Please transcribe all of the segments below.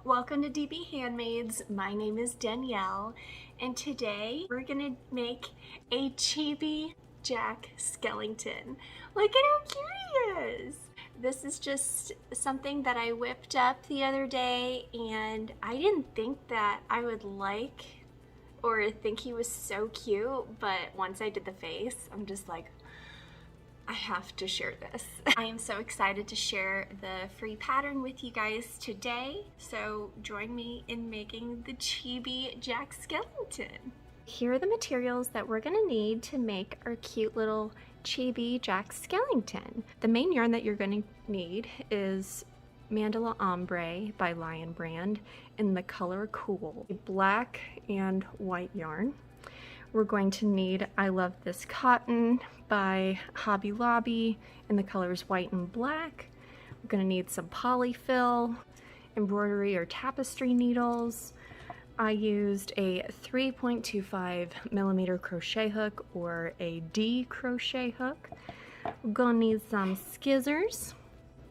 Welcome to DBHandmades. My name is Danielle, and today we're gonna make a Chibi Jack Skellington. Look at how cute he is! This is just something that I whipped up the other day, and I didn't think that I would like or think he was so cute, but once I did the face, I'm just like, I have to share this. I am so excited to share the free pattern with you guys today. So join me in making the Chibi Jack Skellington. Here are the materials that we're gonna need to make our cute little Chibi Jack Skellington. The main yarn that you're gonna need is Mandala Ombre by Lion Brand in the color Cool, black and white yarn. We're going to need I Love This Cotton by Hobby Lobby in the colors white and black. We're going to need some polyfill, embroidery or tapestry needles. I used a 3.25 millimeter crochet hook or a D crochet hook. We're going to need some scissors.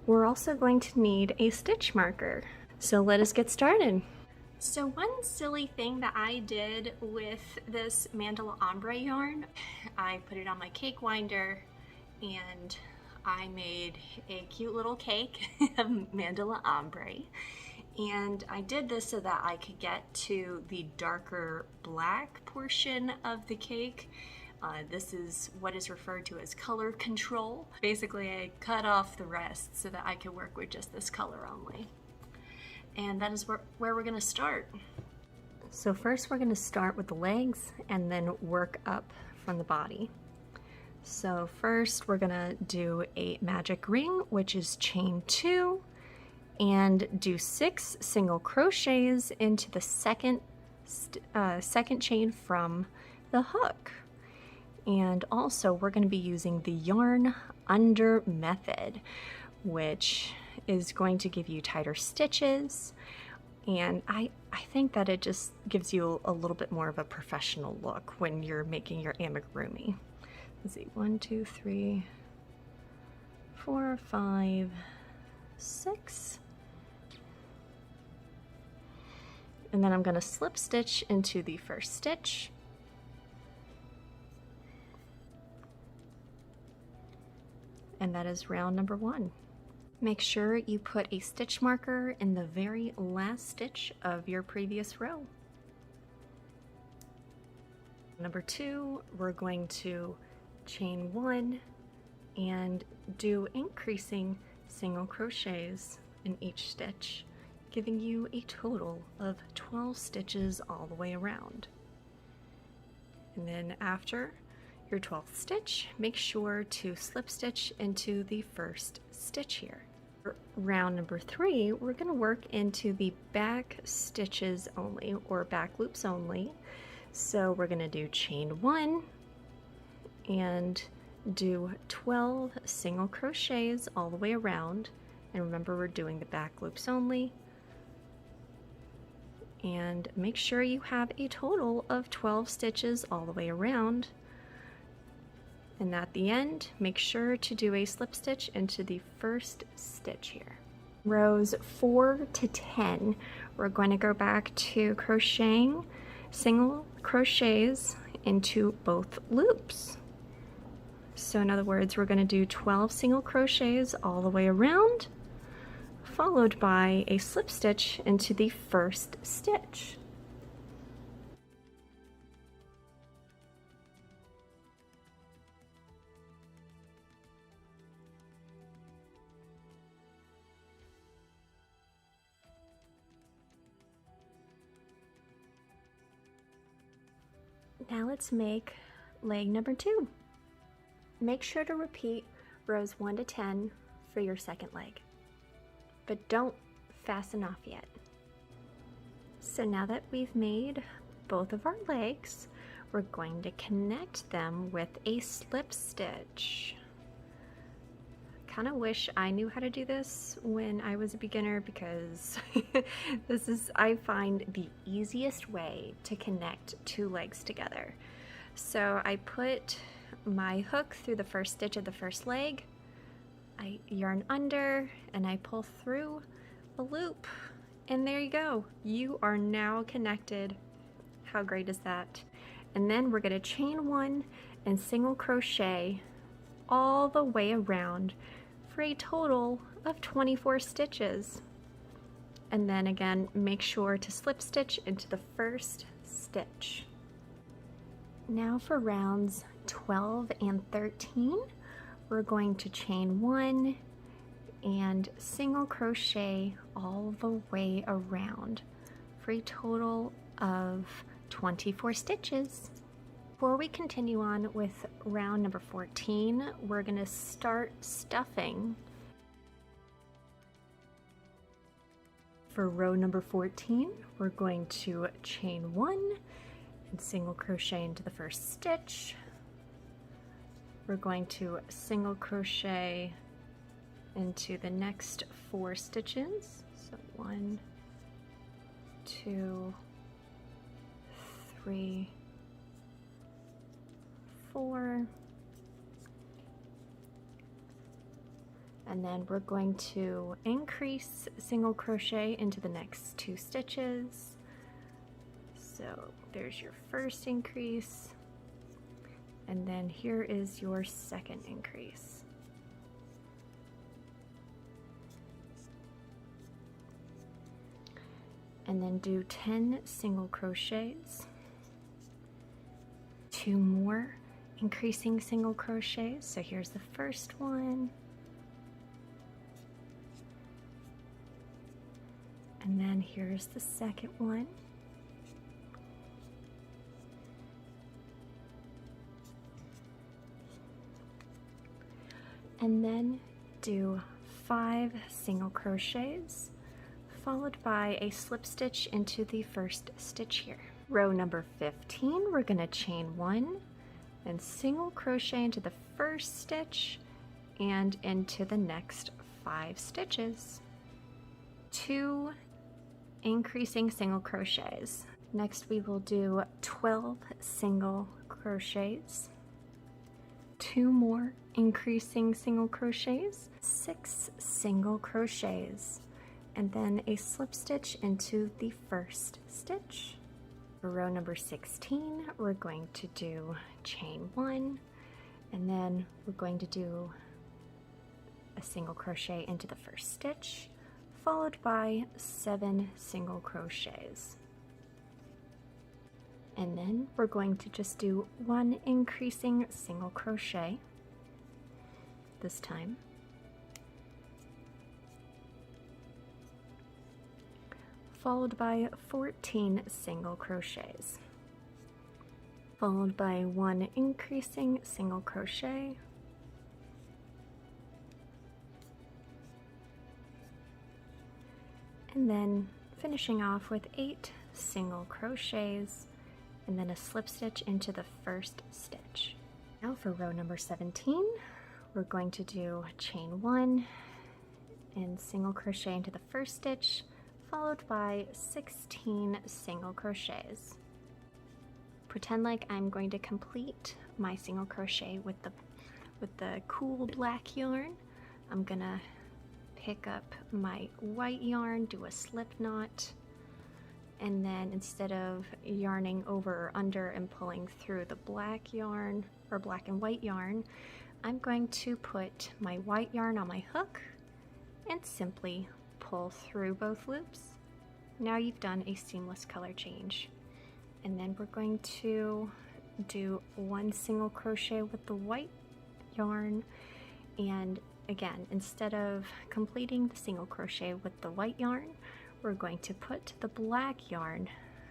We're also going to need a stitch marker. So let us get started. So one silly thing that I did with this Mandala Ombre yarn, I put it on my cake winder and I made a cute little cake of Mandala Ombre. And I did this so that I could get to the darker black portion of the cake. This is what is referred to as color control. Basically, I cut off the rest so that I could work with just this color only. And that is where we're going to start. So first we're going to start with the legs and then work up from the body. So first we're going to do a magic ring, which is chain 2, and do 6 single crochets into the second chain from the hook. And also we're going to be using the yarn under method, which is going to give you tighter stitches, and I think that it just gives you a little bit more of a professional look when you're making your amigurumi. Let's see, 1, 2, 3, 4, 5, 6, and then I'm going to slip stitch into the first stitch. And that is round number 1. Make sure you put a stitch marker in the very last stitch of your previous row. Number 2, we're going to chain 1 and do increasing single crochets in each stitch, giving you a total of 12 stitches all the way around. And then after your 12th stitch, make sure to slip stitch into the first stitch here. For round number 3, we're going to work into the back stitches only, or back loops only. So we're going to do chain 1 and do 12 single crochets all the way around. And remember, we're doing the back loops only. And make sure you have a total of 12 stitches all the way around. And at the end, make sure to do a slip stitch into the first stitch here. Rows 4 to 10, we're going to go back to crocheting single crochets into both loops. So in other words, we're going to do 12 single crochets all the way around, followed by a slip stitch into the first stitch. Now let's make leg number 2. Make sure to repeat rows 1 to 10 for your second leg, but don't fasten off yet. So now that we've made both of our legs, we're going to connect them with a slip stitch. Kind of wish I knew how to do this when I was a beginner, because this is, I find, the easiest way to connect 2 legs together. So I put my hook through the first stitch of the first leg, I yarn under, and I pull through a loop And there you go. You are now connected. How great is that? And then we're going to chain 1 and single crochet all the way around for a total of 24 stitches. And then again, make sure to slip stitch into the first stitch. Now for rounds 12 and 13, we're going to chain 1 and single crochet all the way around for a total of 24 stitches. Before we continue on with round number 14, we're going to start stuffing. For row number 14, we're going to chain 1 and single crochet into the first stitch. We're going to single crochet into the next 4 stitches. So 1, 2, 3, 4, and then we're going to increase single crochet into the next 2 stitches. So there's your first increase, and then here is your second increase. And then do 10 single crochets, 2 more increasing single crochets. So here's the first one, and then here's the second one, and then do 5 single crochets followed by a slip stitch into the first stitch here. Row number 15, we're going to chain 1 and single crochet into the first stitch and into the next 5 stitches. 2 increasing single crochets. Next we will do 12 single crochets, 2 more increasing single crochets, 6 single crochets, and then a slip stitch into the first stitch. For row number 16, we're going to do chain 1, and then we're going to do a single crochet into the first stitch, followed by 7 single crochets. And then we're going to just do 1 increasing single crochet this time. Followed by 14 single crochets, followed by 1 increasing single crochet, and then finishing off with 8 single crochets and then a slip stitch into the first stitch. Now for row number 17, we're going to do chain 1 and single crochet into the first stitch, followed by 16 single crochets. Pretend like I'm going to complete my single crochet with the cool black yarn. I'm gonna pick up my white yarn, do a slip knot, and then instead of yarning over or under and pulling through the black yarn or black and white yarn, I'm going to put my white yarn on my hook and simply pull through both loops. Now you've done a seamless color change. And then we're going to do 1 single crochet with the white yarn, and again, instead of completing the single crochet with the white yarn, we're going to put the black yarn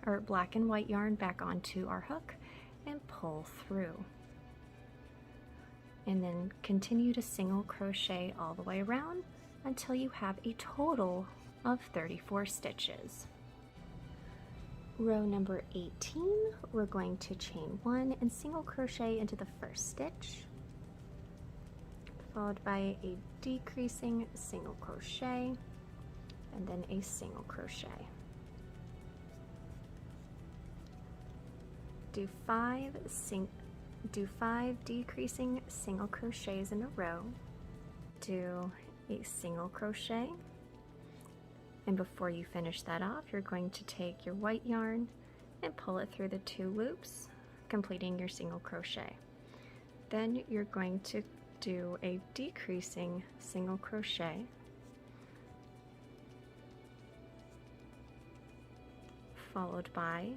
or black and white yarn back onto our hook and pull through. And then continue to single crochet all the way around until you have a total of 34 stitches. Row number 18, we're going to chain 1 and single crochet into the first stitch, followed by a decreasing single crochet and then a single crochet. Do 5 decreasing single crochets in a row. Do a single crochet, And before you finish that off, you're going to take your white yarn and pull it through the 2 loops, completing your single crochet. Then you're going to do a decreasing single crochet, followed by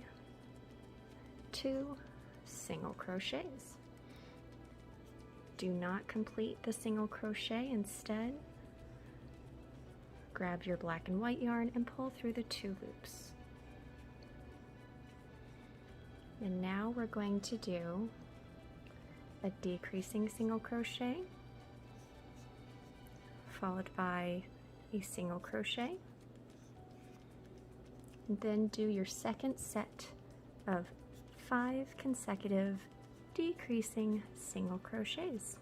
2 single crochets. Do not complete the single crochet. Instead, grab your black and white yarn and pull through the 2 loops. And now we're going to do a decreasing single crochet, followed by a single crochet. Then do your second set of 5 consecutive decreasing single crochets.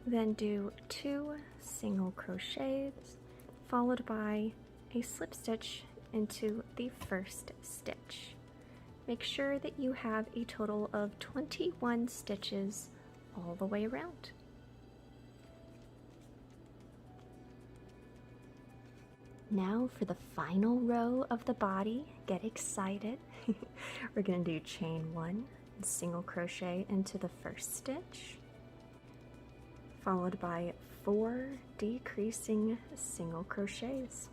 Then do 2 single crochets, followed by a slip stitch into the first stitch. Make sure that you have a total of 21 stitches all the way around. Now for the final row of the body, get excited. We're going to do chain 1 and single crochet into the first stitch, followed by 4 decreasing single crochets.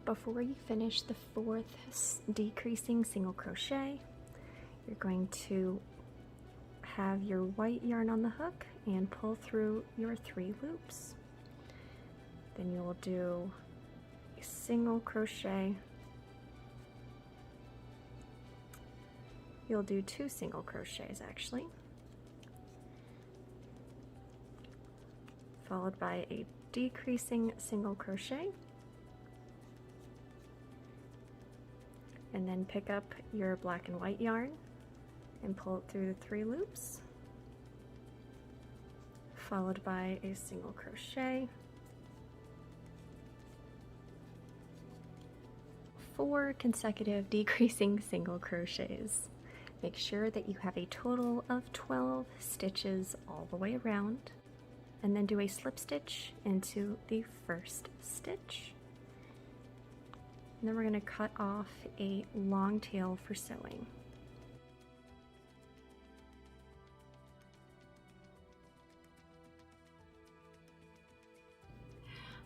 Before you finish the 4th decreasing single crochet, you're going to have your white yarn on the hook and pull through your 3 loops. Then you will do a single crochet. You'll do 2 single crochets actually, followed by a decreasing single crochet, and then pick up your black and white yarn and pull it through the 3 loops, followed by a single crochet, 4 consecutive decreasing single crochets. Make sure that you have a total of 12 stitches all the way around, and then do a slip stitch into the first stitch. And then we're going to cut off a long tail for sewing.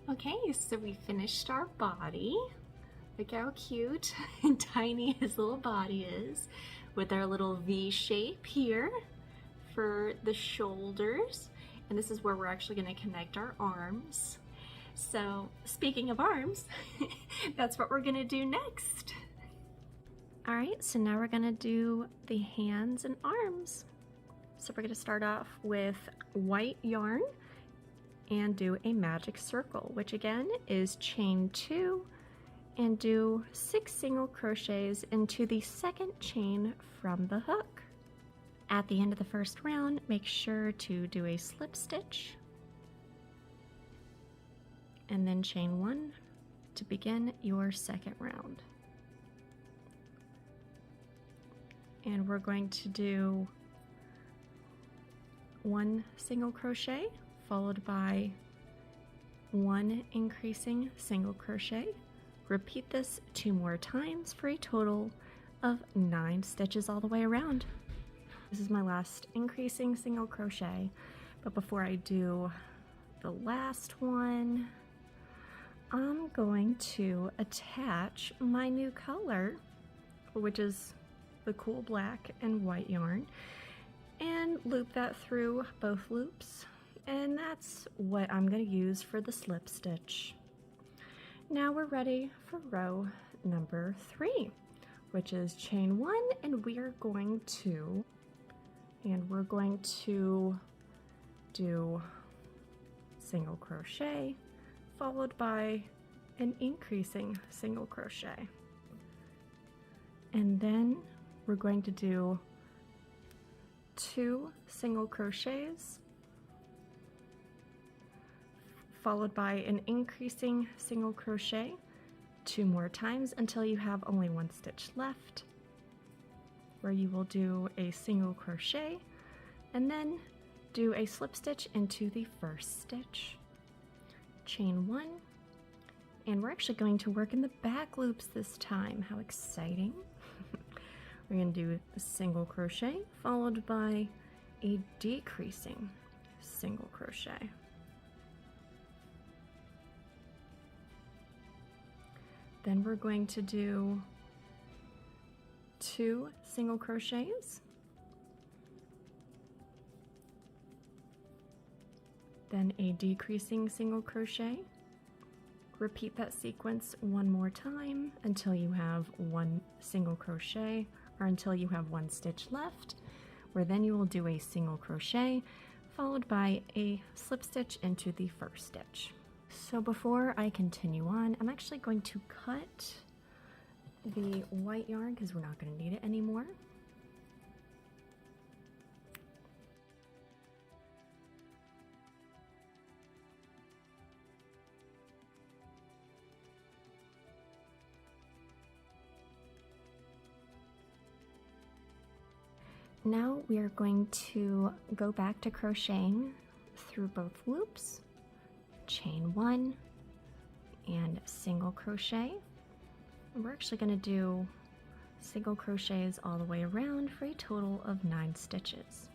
Okay, so we finished our body. Look how cute and tiny his little body is, with our little V shape here for the shoulders. And this is where we're actually going to connect our arms. So speaking of arms, that's what we're going to do next. All right, so now we're going to do the hands and arms. So we're going to start off with white yarn and do a magic circle, which again is chain 2 and do 6 single crochets into the second chain from the hook. At the end of the first round, make sure to do a slip stitch and then chain 1 to begin your second round. And we're going to do 1 single crochet followed by 1 increasing single crochet. Repeat this 2 more times for a total of 9 stitches all the way around. This is my last increasing single crochet, but before I do the last one, I'm going to attach my new color, which is the cool black and white yarn, and loop that through both loops, and that's what I'm going to use for the slip stitch. Now we're ready for row number 3, which is chain 1, and we're going to do single crochet followed by an increasing single crochet, and then we're going to do 2 single crochets followed by an increasing single crochet 2 more times until you have only 1 stitch left, where you will do a single crochet and then do a slip stitch into the first stitch, chain 1 And we're actually going to work in the back loops this time. How exciting. We're going to do a single crochet followed by a decreasing single crochet. Then we're going to do 2 single crochets, then a decreasing single crochet. Repeat that sequence one more time until you have 1 single crochet, or until you have 1 stitch left, where then you will do a single crochet followed by a slip stitch into the first stitch. So before I continue on, I'm actually going to cut the white yarn because we're not going to need it anymore. Now we are going to go back to crocheting through both loops, chain 1 and single crochet. And we're actually going to do single crochets all the way around for a total of 9 stitches.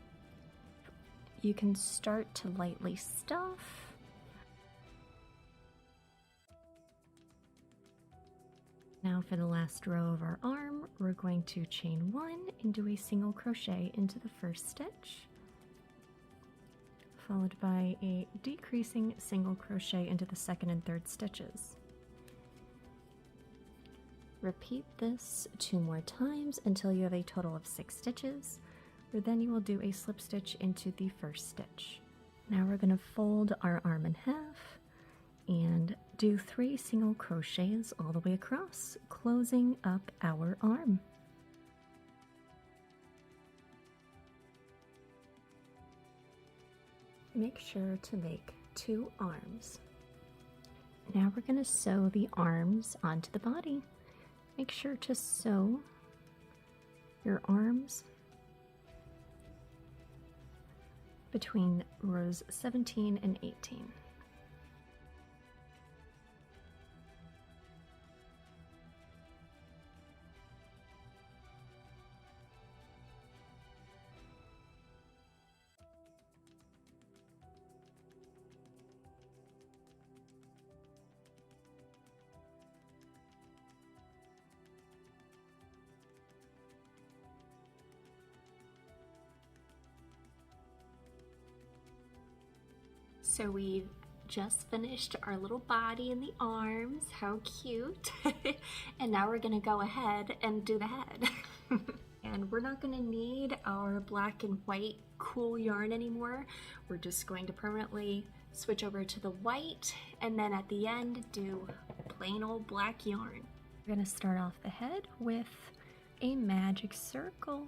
You can start to lightly stuff. Now for the last row of our arm, we're going to chain 1 and do a single crochet into the first stitch, followed by a decreasing single crochet into the second and third stitches. Repeat this 2 more times until you have a total of 6 stitches, where then you will do a slip stitch into the first stitch. Now we're going to fold our arm in half and do 3 single crochets all the way across, closing up our arm. Make sure to make 2 arms. Now we're going to sew the arms onto the body. Make sure to sew your arms between rows 17 and 18. So we've just finished our little body and the arms. How cute. And now we're gonna go ahead and do the head. And we're not gonna need our black and white cool yarn anymore. We're just going to permanently switch over to the white, and then at the end do plain old black yarn. We're gonna start off the head with a magic circle.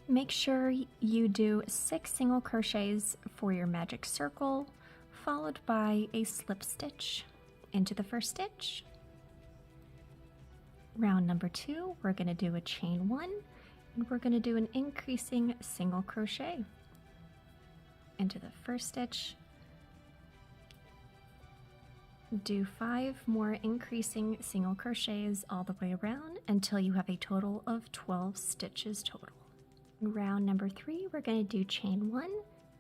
Make sure you do 6 single crochets for your magic circle, followed by a slip stitch into the first stitch. Round number 2, we're going to do a chain 1, and we're going to do an increasing single crochet into the first stitch. Do 5 more increasing single crochets all the way around until you have a total of 12 stitches total. Round number 3, we're going to do chain 1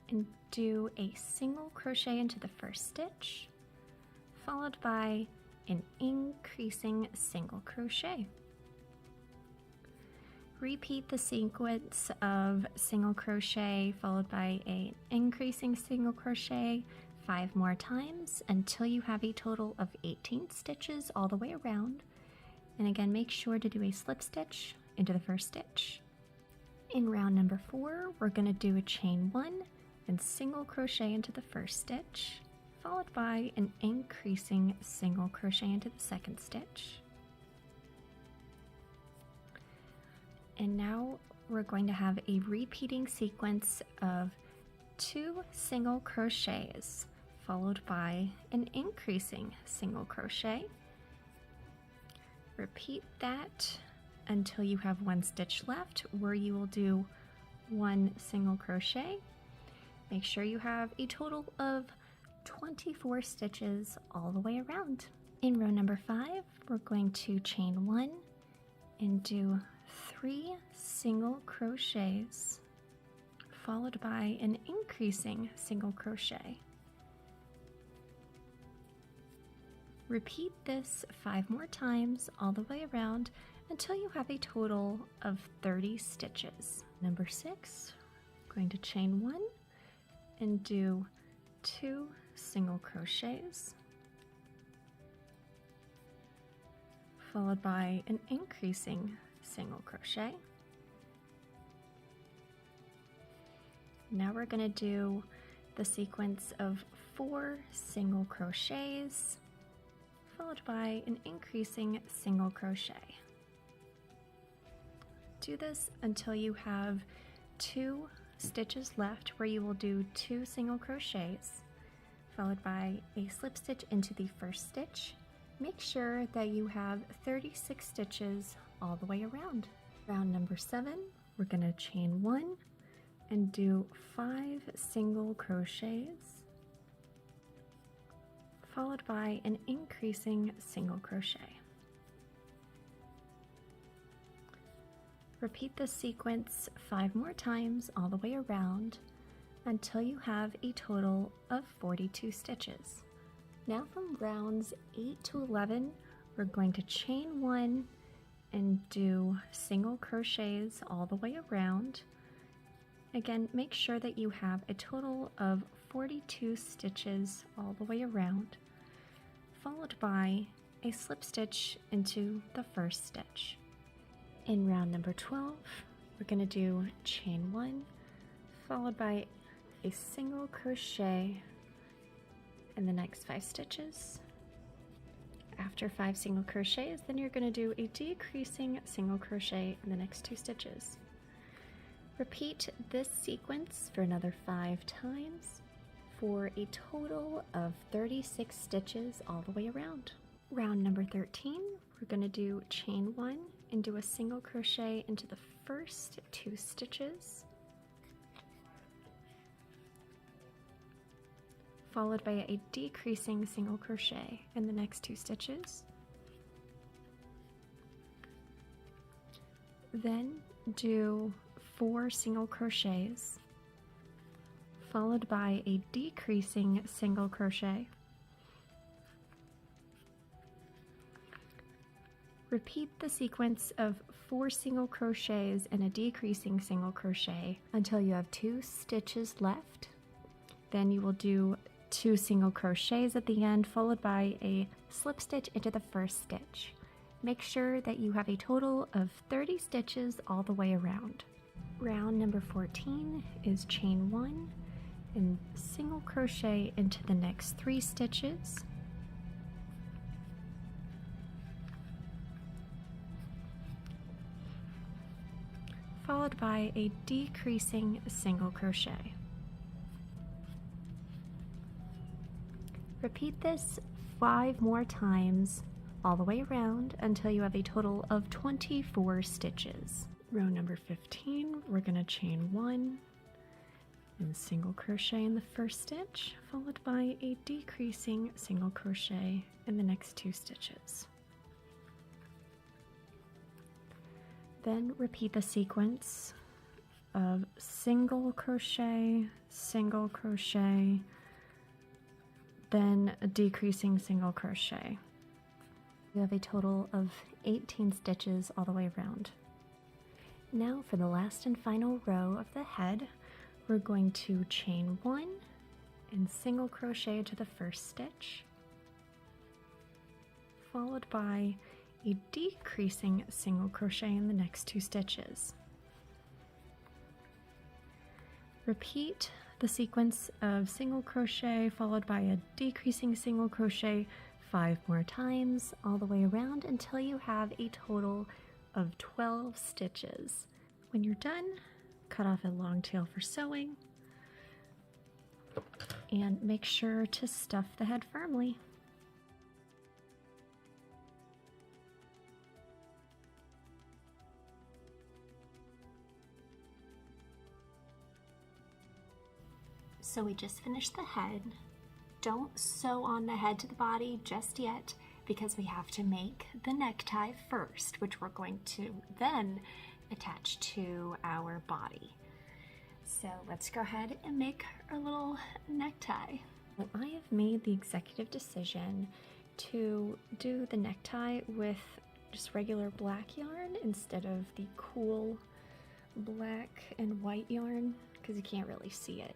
and do a single crochet into the first stitch, followed by an increasing single crochet. Repeat the sequence of single crochet followed by an increasing single crochet 5 more times until you have a total of 18 stitches all the way around. And again, make sure to do a slip stitch into the first stitch. In round number 4, we're going to do a chain 1 and single crochet into the first stitch, followed by an increasing single crochet into the second stitch. And now we're going to have a repeating sequence of 2 single crochets, followed by an increasing single crochet. Repeat that until you have 1 stitch left, where you will do 1 single crochet. Make sure you have a total of 24 stitches all the way around. In row number 5, we're going to chain 1 and do 3 single crochets followed by an increasing single crochet. Repeat this 5 more times all the way around until you have a total of 30 stitches. Number 6, I'm going to chain 1 and do 2 single crochets followed by an increasing single crochet. Now we're going to do the sequence of 4 single crochets followed by an increasing single crochet. Do this until you have 2 stitches left where you will do 2 single crochets followed by a slip stitch into the first stitch. Make sure that you have 36 stitches all the way around. Round number 7, we're going to chain 1 and do 5 single crochets followed by an increasing single crochet. Repeat this sequence 5 more times all the way around until you have a total of 42 stitches. Now from rounds 8 to 11, we're going to chain 1 and do single crochets all the way around. Again, make sure that you have a total of 42 stitches all the way around, followed by a slip stitch into the first stitch. In round number 12, we're going to do chain 1 followed by a single crochet in the next 5 stitches. After 5 single crochets, then you're going to do a decreasing single crochet in the next 2 stitches. Repeat this sequence for another 5 times for a total of 36 stitches all the way around. Round number 13, we're going to do chain 1 and do a single crochet into the first 2 stitches, followed by a decreasing single crochet in the next 2 stitches. Then do 4 single crochets, followed by a decreasing single crochet. Repeat the sequence of 4 single crochets and a decreasing single crochet until you have 2 stitches left. Then you will do 2 single crochets at the end, followed by a slip stitch into the first stitch. Make sure that you have a total of 30 stitches all the way around. Round number 14 is chain 1 and single crochet into the next 3 stitches, followed by a decreasing single crochet. Repeat this 5 more times all the way around until you have a total of 24 stitches. Row number 15, we're going to chain 1 and single crochet in the first stitch, followed by a decreasing single crochet in the next 2 stitches. Then repeat the sequence of single crochet, then a decreasing single crochet. You have a total of 18 stitches all the way around. Now for the last and final row of the head, we're going to chain 1 and single crochet into the first stitch, followed by a decreasing single crochet in the next 2 stitches. Repeat the sequence of single crochet followed by a decreasing single crochet 5 more times all the way around until you have a total of 12 stitches. When you're done, cut off a long tail for sewing and make sure to stuff the head firmly. So we just finished the head. don't sew on the head to the body just yet because we have to make the necktie first, which we're going to then attach to our body. So let's go ahead and make our little necktie. Well, I have made the executive decision to do the necktie with just regular black yarn instead of the cool black and white yarn because you can't really see it.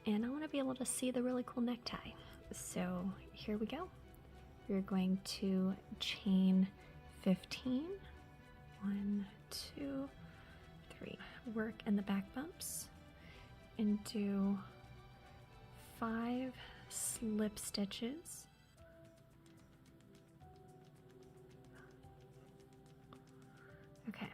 And I want to be able to see the really cool necktie. So here we go. We're going to chain 15. 1, 2, 3. Work in the back bumps and do 5 slip stitches. Okay,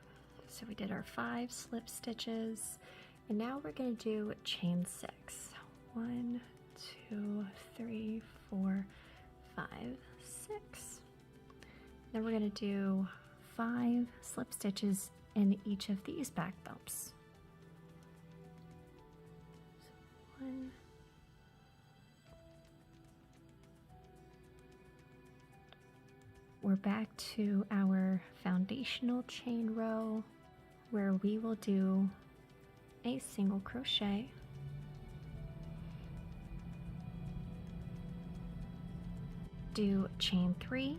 so we did our 5 slip stitches, and now we're going to do chain 6. 1, 2, 3, 4, 5, 6. Then we're going to do 5 slip stitches in each of these back bumps. So 1, we're back to our foundational chain row where we will do a single crochet, do chain 3,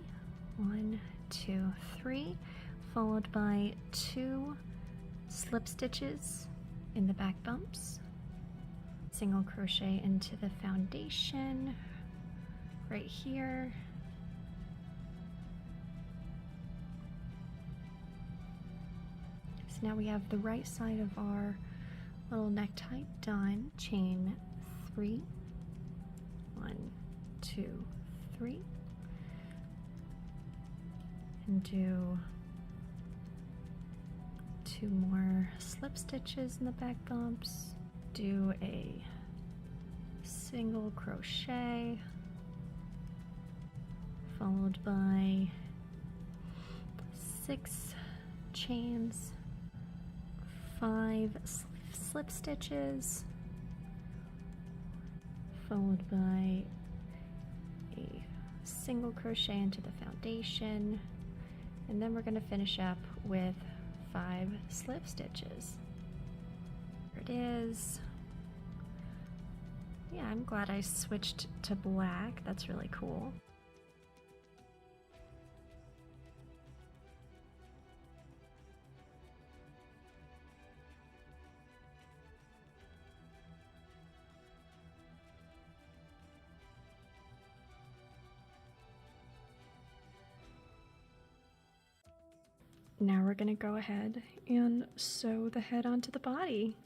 1, 2, 3, followed by 2 slip stitches in the back bumps, single crochet into the foundation right here, so now we have the right side of our little necktie done. Chain 3, 1, 2, 3, and do 2 more slip stitches in the back bumps, do a single crochet followed by 6 chains, 5 slip stitches followed by a single crochet into the foundation, and then we're going to finish up with 5 slip stitches. There it is. Yeah, I'm glad I switched to black. That's really cool. Now we're going to go ahead and sew the head onto the body.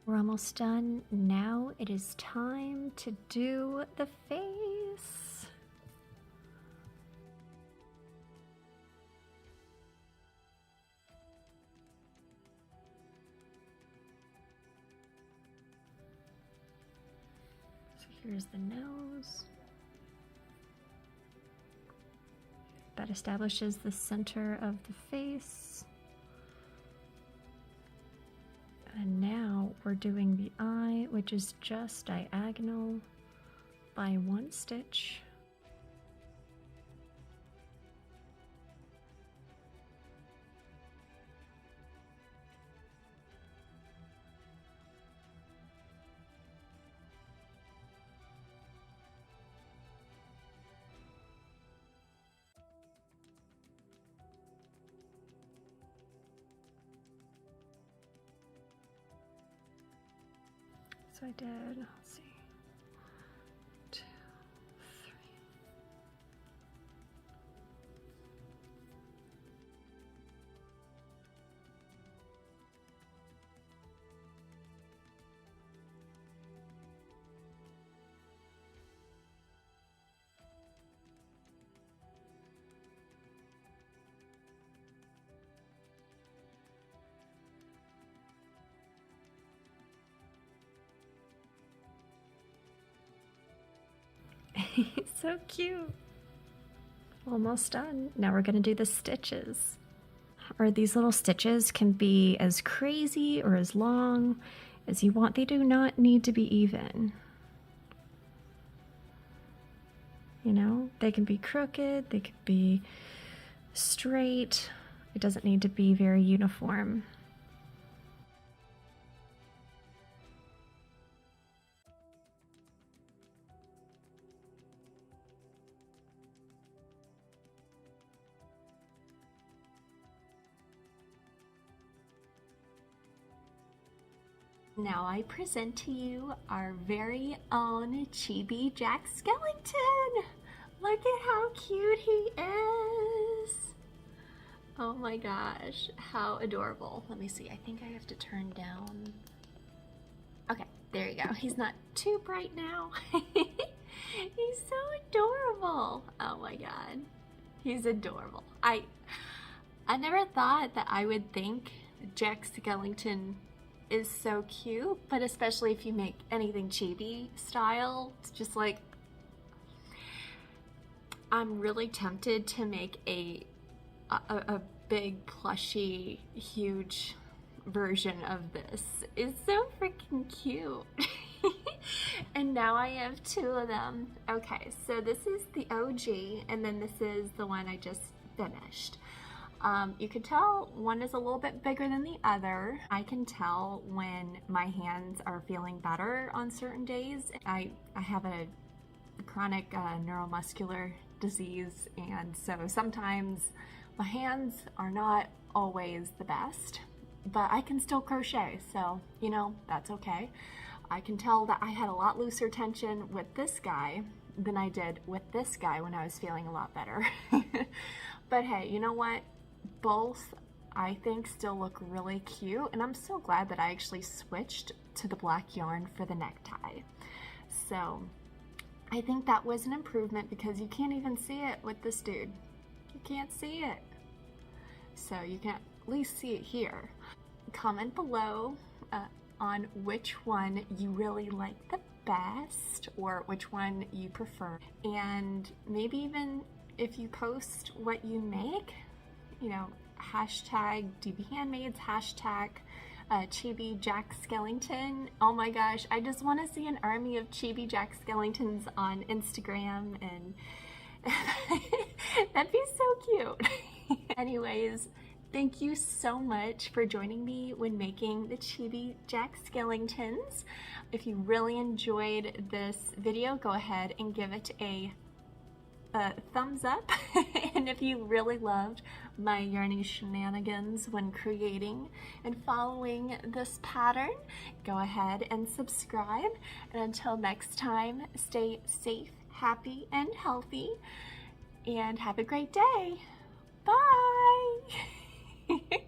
We're almost done. Now it is time to do the face. Here's the nose. That establishes the center of the face. And now we're doing the eye, which is just diagonal by 1 stitch. So I did, let's see, 2, 3. So cute. Almost done. Now we're gonna do the stitches. Or these little stitches can be as crazy or as long as you want. They do not need to be even. You know, they can be crooked, they could be straight. It doesn't need to be very uniform. Now I present to you our very own Chibi Jack Skellington. Look at how cute he is. Oh my gosh, how adorable. Let me see, I think I have to turn down. Okay, there you go. He's not too bright now. He's so adorable. Oh my god, he's adorable. I never thought that I would think Jack Skellington is so cute, but especially if you make anything chibi style, it's just like, I'm really tempted to make a big plushy huge version of this. It's so freaking cute. And now I have two of them. Okay, so this is the OG, and then this is the one I just finished. You can tell one is a little bit bigger than the other. I can tell when my hands are feeling better on certain days. I have a chronic neuromuscular disease, and so sometimes my hands are not always the best, but I can still crochet, so you know, that's okay. I can tell that I had a lot looser tension with this guy than I did with this guy when I was feeling a lot better. But hey, you know what? Both, I think, still look really cute, and I'm so glad that I actually switched to the black yarn for the necktie. So I think that was an improvement, because you can't even see it with this dude. You can't see it. So you can at least see it here. Comment below on which one you really like the best, or which one you prefer, and maybe even if you post what you make, you know, hashtag DBHandmades, hashtag Chibi Jack Skellington. Oh my gosh, I just want to see an army of Chibi Jack Skellingtons on Instagram, and that'd be so cute. Anyways, thank you so much for joining me when making the Chibi Jack Skellingtons. If you really enjoyed this video, go ahead and give it a thumbs up. And if you really loved my yarning shenanigans when creating and following this pattern, go ahead and subscribe. And until next time, stay safe, happy, and healthy, and have a great day. Bye.